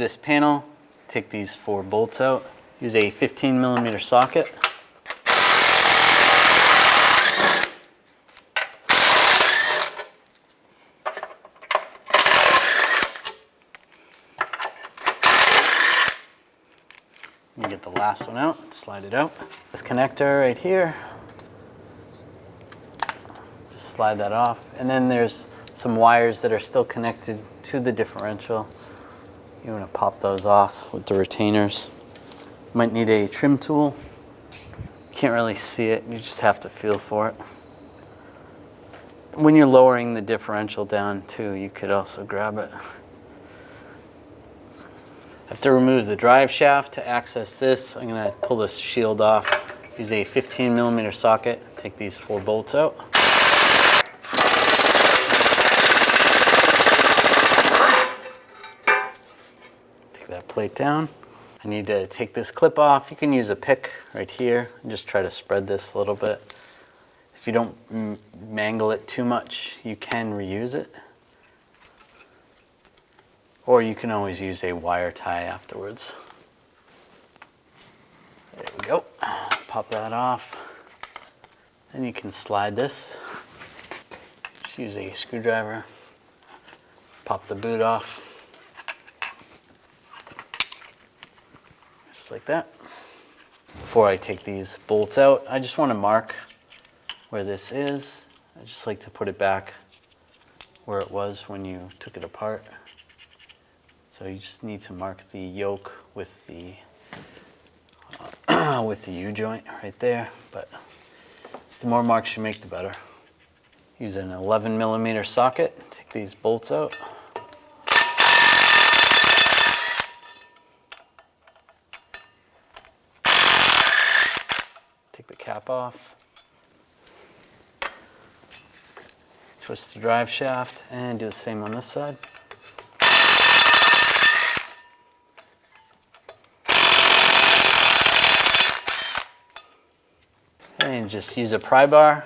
this panel, take these 4 bolts out. Use a 15mm socket. You get the last one out, slide it out. This connector right here, just slide that off. And then there's some wires that are still connected to the differential. You want to pop those off with the retainers. Might need a trim tool. Can't really see it, you just have to feel for it. When you're lowering the differential down too, you could also grab it. I have to remove the drive shaft to access this. I'm going to pull this shield off. Use a 15mm socket. Take these 4 bolts out. Take that plate down. I need to take this clip off. You can use a pick right here and just try to spread this a little bit. If you don't mangle it too much, you can reuse it. Or you can always use a wire tie afterwards. There we go. Pop that off. Then you can slide this. Just use a screwdriver. Pop the boot off. Just like that. Before I take these bolts out, I just want to mark where this is. I just like to put it back where it was when you took it apart. So you just need to mark the yoke with the U-joint right there, but the more marks you make, the better. Use an 11mm socket, take these bolts out. Take the cap off. Twist the drive shaft and do the same on this side. And just use a pry bar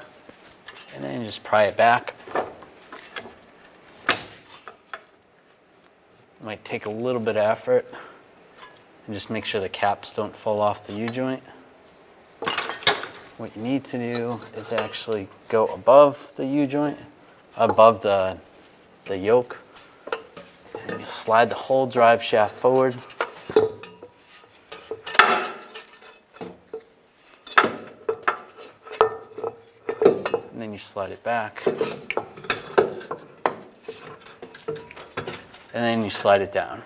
and then just pry it back. Might take a little bit of effort and just make sure the caps don't fall off the U-joint. What you need to do is actually go above the U-joint, above the yoke, and you slide the whole drive shaft forward. And then you slide it back. And then you slide it down.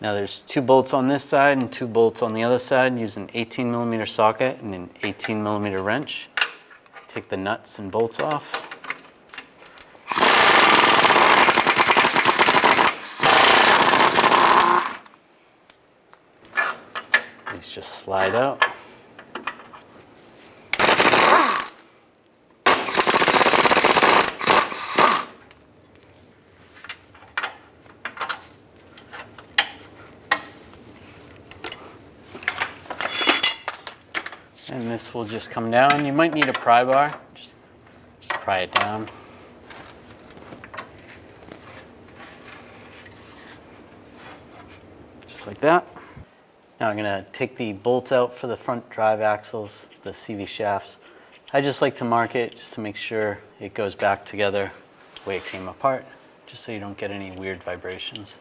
Now there's 2 bolts on this side and 2 bolts on the other side. Use an 18mm socket and an 18mm wrench. Take the nuts and bolts off. These just slide out. And this will just come down. You might need a pry bar. Just pry it down. Just like that. Now I'm going to take the bolts out for the front drive axles, the CV shafts. I just like to mark it just to make sure it goes back together the way it came apart, just so you don't get any weird vibrations.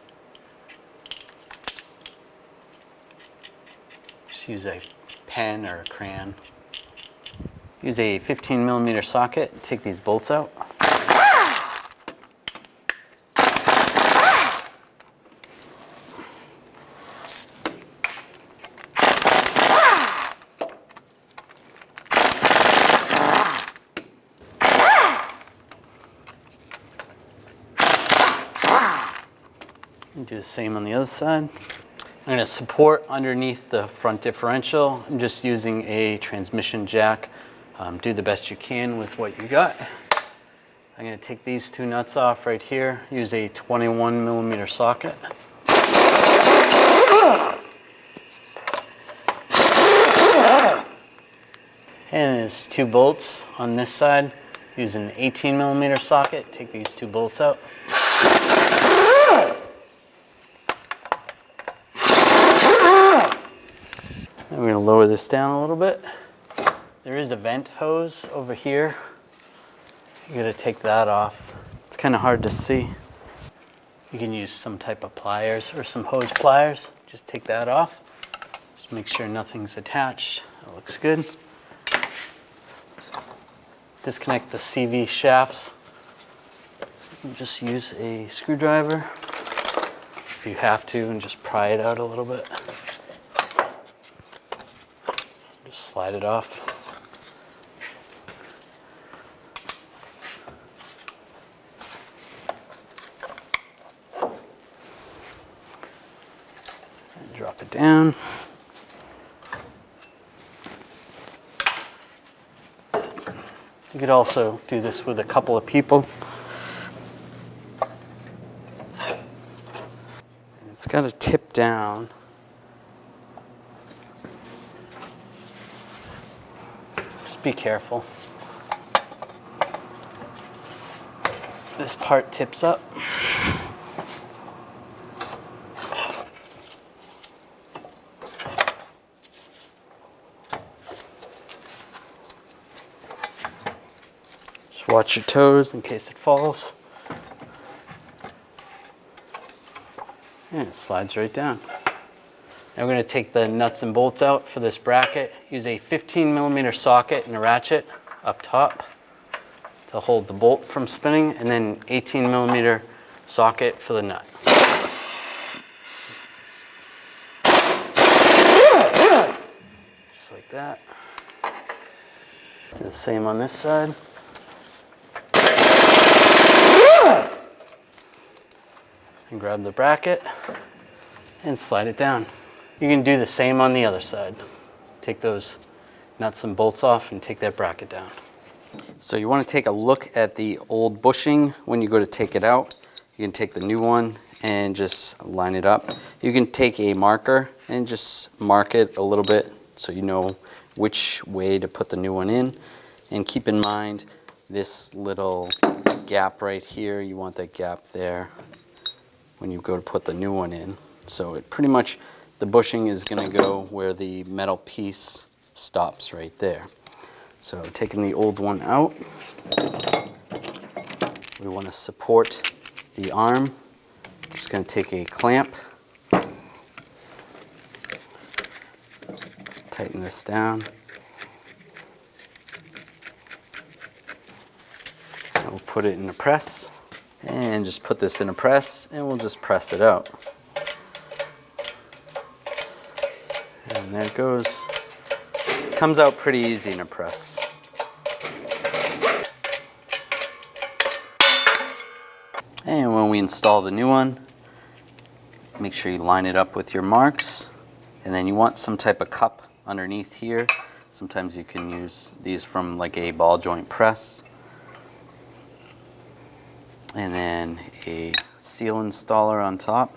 Just use a pen or a crayon. Use a 15mm socket, take these bolts out. And do the same on the other side. I'm going to support underneath the front differential. I'm just using a transmission jack. Do the best you can with what you got. I'm going to take these 2 nuts off right here. Use a 21mm socket. And there's 2 bolts on this side. Use an 18mm socket. Take these 2 bolts out. we're going to lower this down a little bit. There is a vent hose over here. You got to take that off. It's kind of hard to see. You can use some type of pliers or some hose pliers. Just take that off. Just make sure nothing's attached. That looks good. Disconnect the CV shafts. And just use a screwdriver if you have to, and just pry it out a little bit. Just slide it off. And drop it down. You could also do this with a couple of people. It's got to tip down. Just be careful. This part tips up. Just watch your toes in case it falls. And it slides right down. Now we're going to take the nuts and bolts out for this bracket. Use a 15mm socket and a ratchet up top to hold the bolt from spinning, and then 18mm socket for the nut. Just like that. Do the same on this side. And grab the bracket and slide it down. You can do the same on the other side. Take those nuts and bolts off and take that bracket down. So you want to take a look at the old bushing when you go to take it out. You can take the new one and just line it up. You can take a marker and just mark it a little bit so you know which way to put the new one in. And keep in mind this little gap right here, you want that gap there when you go to put the new one in. So it pretty much, the bushing is going to go where the metal piece stops right there. So taking the old one out, we want to support the arm. Just going to take a clamp, tighten this down. And we'll put it in a press. And just put this in a press, and we'll just press it out. And there it goes. Comes out pretty easy in a press. And when we install the new one, make sure you line it up with your marks. And then you want some type of cup underneath here. Sometimes you can use these from like a ball joint press. And then a seal installer on top.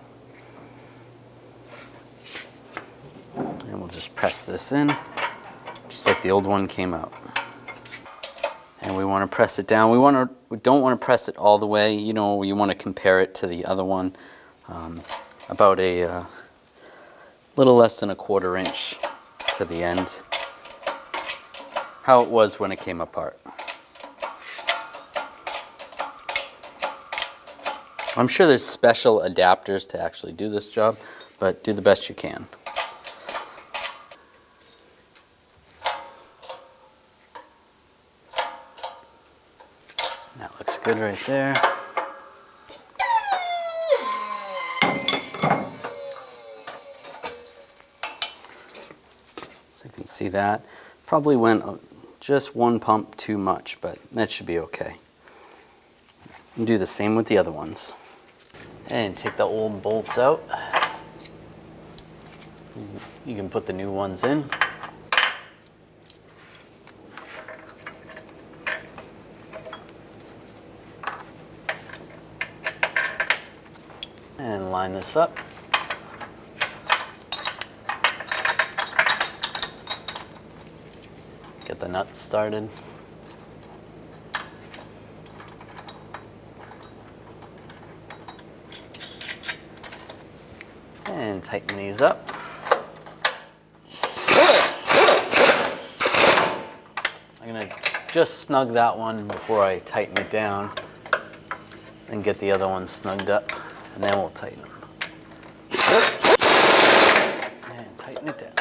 And we'll just press this in, just like the old one came out. And we want to press it down. We don't want to press it all the way. You know, you want to compare it to the other one. About a little less than a 1/4 inch to the end. How it was when it came apart. I'm sure there's special adapters to actually do this job, but do the best you can. That looks good right there. So you can see that. Probably went just one pump too much, but that should be okay. And do the same with the other ones. And take the old bolts out. You can put the new ones in. And line this up. Get the nuts started. And tighten these up. Good. just snug that one before I tighten it down and get the other one snugged up, and then we'll tighten them. And tighten it down.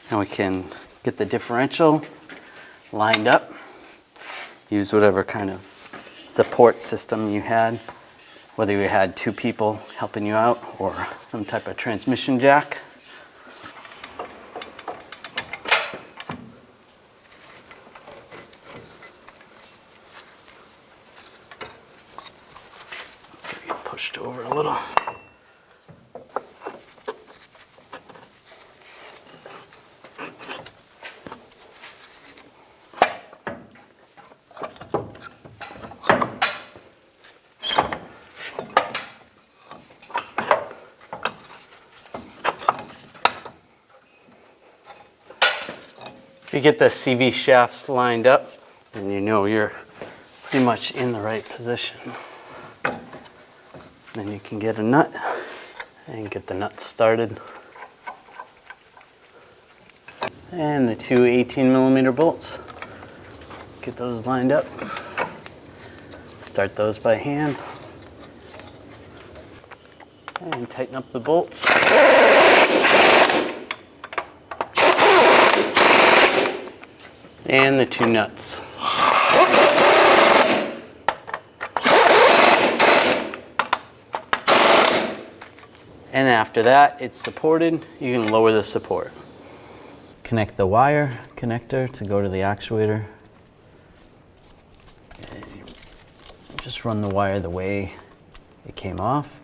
And we can get the differential lined up. Use whatever kind of support system you had, whether you had two people helping you out or some type of transmission jack. Get pushed over a little. If you get the CV shafts lined up, then you know you're pretty much in the right position. Then you can get a nut and get the nut started. And the two 18mm bolts, get those lined up. Start those by hand. And tighten up the bolts. And the two nuts. And after that, it's supported, you can lower the support. Connect the wire connector to go to the actuator. And just run the wire the way it came off.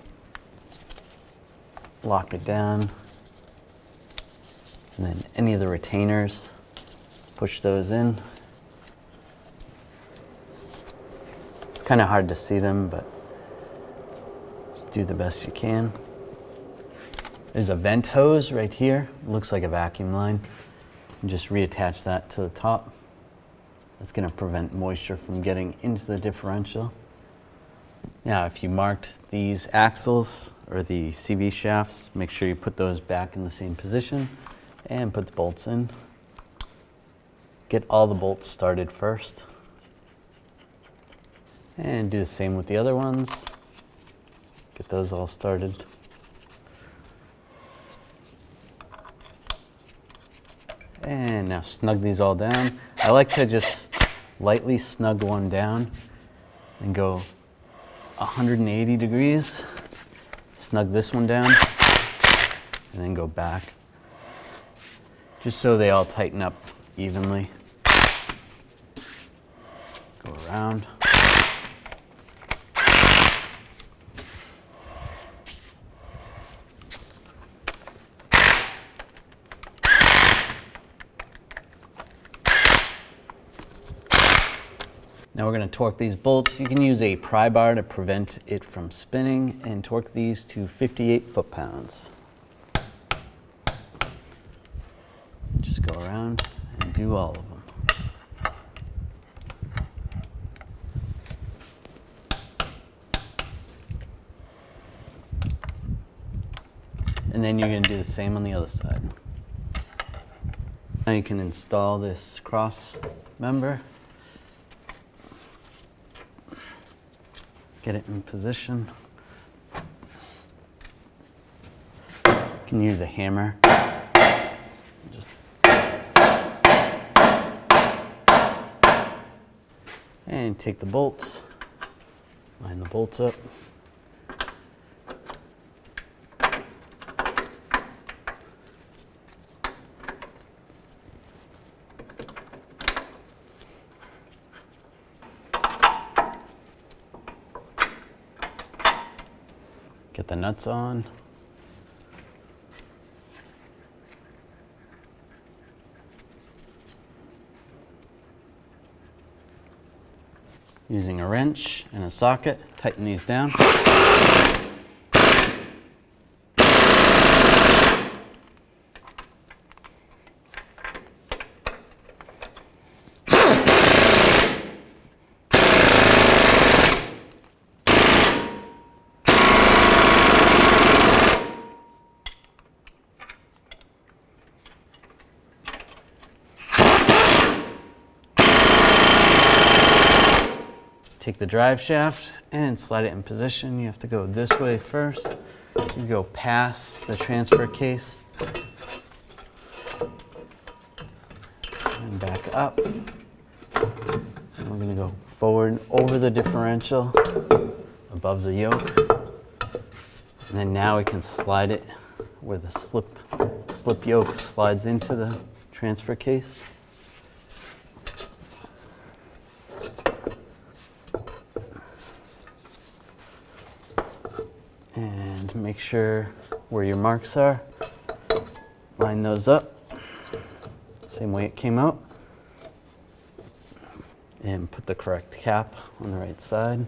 Lock it down. And then any of the retainers, push those in. It's kind of hard to see them, but just do the best you can. There's a vent hose right here. It looks like a vacuum line. And just reattach that to the top. That's going to prevent moisture from getting into the differential. Now, if you marked these axles or the CV shafts, make sure you put those back in the same position and put the bolts in. Get all the bolts started first. And do the same with the other ones. Get those all started. And now snug these all down. I like to just lightly snug one down and go 180 degrees. Snug this one down and then go back. Just so they all tighten up evenly. Go around. Now we're going to torque these bolts. You can use a pry bar to prevent it from spinning and torque these to 58 foot-pounds. Just go around and do all of them. And then you're going to do the same on the other side. Now you can install this cross member. Get it in position. You can use a hammer. Just and take the bolts, line the bolts up. Get the nuts on. Using a wrench and a socket, tighten these down. Take the drive shaft and slide it in position. You have to go this way first. You go past the transfer case and back up. And we're going to go forward over the differential above the yoke. And then now we can slide it where the slip yoke slides into the transfer case. And make sure where your marks are, line those up, same way it came out. And put the correct cap on the right side.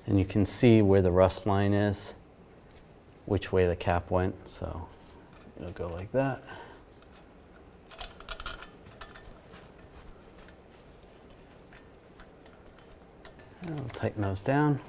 And you can see where the rust line is, which way the cap went, so it'll go like that. And we'll tighten those down.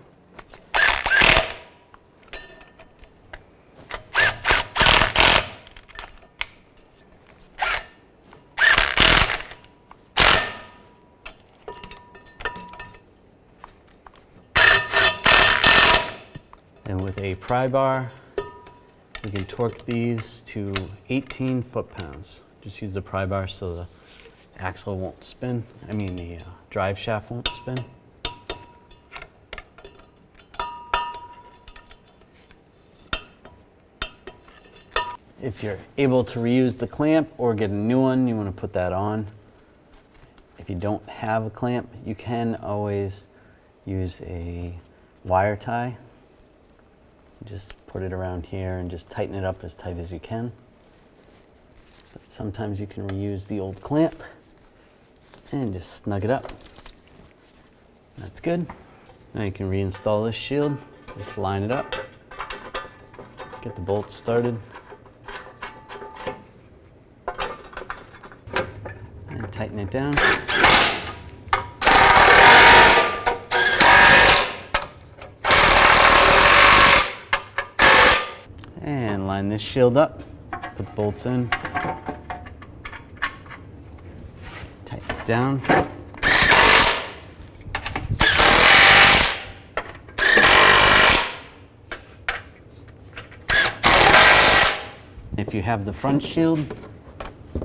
And with a pry bar, we can torque these to 18 foot-pounds. Just use the pry bar so the axle won't spin. I mean the drive shaft won't spin. If you're able to reuse the clamp or get a new one, you want to put that on. If you don't have a clamp, you can always use a wire tie. Just put it around here and just tighten it up as tight as you can. But sometimes you can reuse the old clamp and just snug it up. That's good. Now you can reinstall this shield. Just line it up. Get the bolts started. And tighten it down. And line this shield up, put the bolts in, tighten it down. If you have the front shield,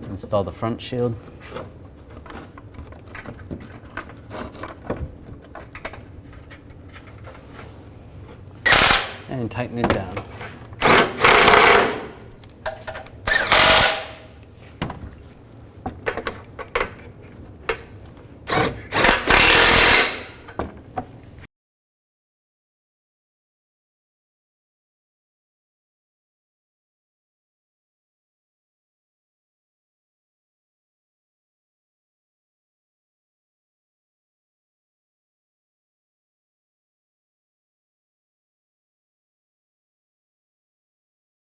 install the front shield. And tighten it down.